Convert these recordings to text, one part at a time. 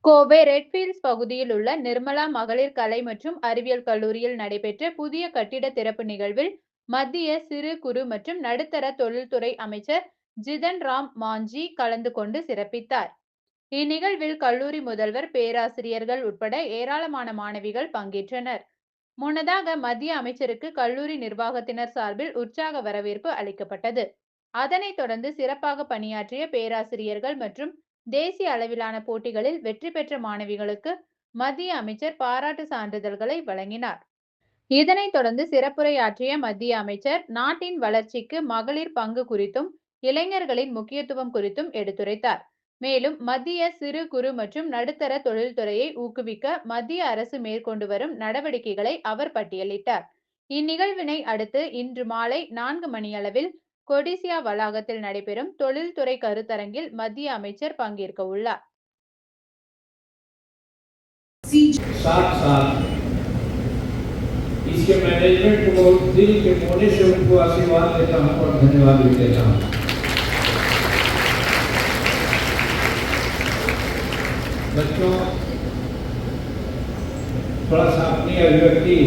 Kovai Redfields பகுதியில் உள்ள நிர்மலா மகளிர் கலை மற்றும் அறிவியல் கல்லூரியில் நடைபெற்ற புதிய கட்டிட திறப்பு நிகழ்வில் மத்திய சிறு குறு மற்றும் நடுத்தர தொழில்துறை அமைச்சர் ஜிதன் ராம் மாஞ்சி கலந்து கொண்டு சிறப்பித்தார். இந்நிகழ்வில் கல்லூரி முதல்வர், பேராசிரியர்கள் உட்பட ஏராளமான மாணவிகள் பங்கேற்றனர். முன்னதாக மத்திய அமைச்சருக்கு கல்லூரி நிர்வாகத்தினர் சார்பில் உற்சாக வரவேற்பு அளிக்கப்பட்டது. அதனைத் தொடர்ந்து சிறப்பாக பணியாற்றிய பேராசிரியர்கள் மற்றும் தேசிய அளவிலான போட்டிகளில் வெற்றி பெற்ற மாணவிகளுக்கு மத்திய அமைச்சர் பாராட்டு சான்றிதழ்களை வழங்கினார். இதனைத் தொடர்ந்து சிறப்புரையாற்றிய மத்திய அமைச்சர், நாட்டின் வளர்ச்சிக்கு மகளிர் பங்கு குறித்தும் இளைஞர்களின் முக்கியத்துவம் குறித்தும் எடுத்துரைத்தார். மேலும் மத்திய சிறு குறு மற்றும் நடுத்தர தொழில்துறையை ஊக்குவிக்க மத்திய அரசு மேற்கொண்டு வரும் நடவடிக்கைகளை அவர் பட்டியலிட்டார். இந்நிகழ்வினை அடுத்து இன்று மாலை 4 மணியளவில் கொடிசியா வளாகத்தில் நடைபெறும் தொழில்துறை கருத்தரங்கில் மத்திய அமைச்சர் பங்கேற்க உள்ளார். इसके मैनेजमेंट को दिल के कोने से उनको आशीर्वाद देता हूँ और धन्यवाद भी देता हूँ। बच्चों, थोड़ा सा अपनी अभिव्यक्ति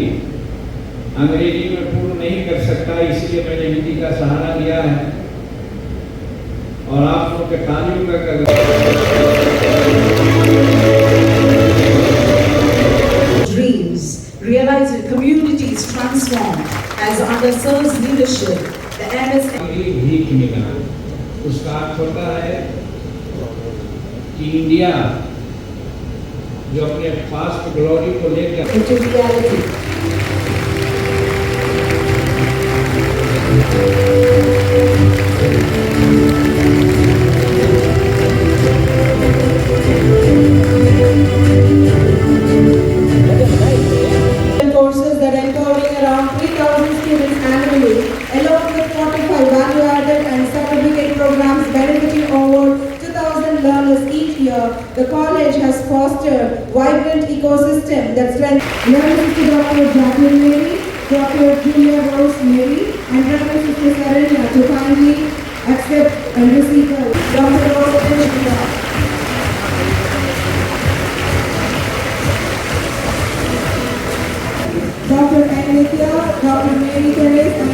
अंग्रेजी में पूर्ण नहीं कर सकता, इसलिए मैंने हिंदी का सहारा लिया है और आप लोग के तालियों का dreams realize that communities transform as under Sir's leadership the MSME उसका अर्थ होता है कि इंडिया जो अपने पास्ट ग्लोरी को लेकर into reality. Courses that empowering around 3,000 students annually, along with 45 value-added and certificate programs benefiting over 2,000 learners each year, the college has fostered vibrant ecosystem that strengthens learning to Dr. Jacqueline Mary, Dr. Julia Rose Mary, and Reverend Sister Saranya to kindly accept and receive her. Dr. Rose Mary. Dr. Anithya, Dr. Mary Teresa.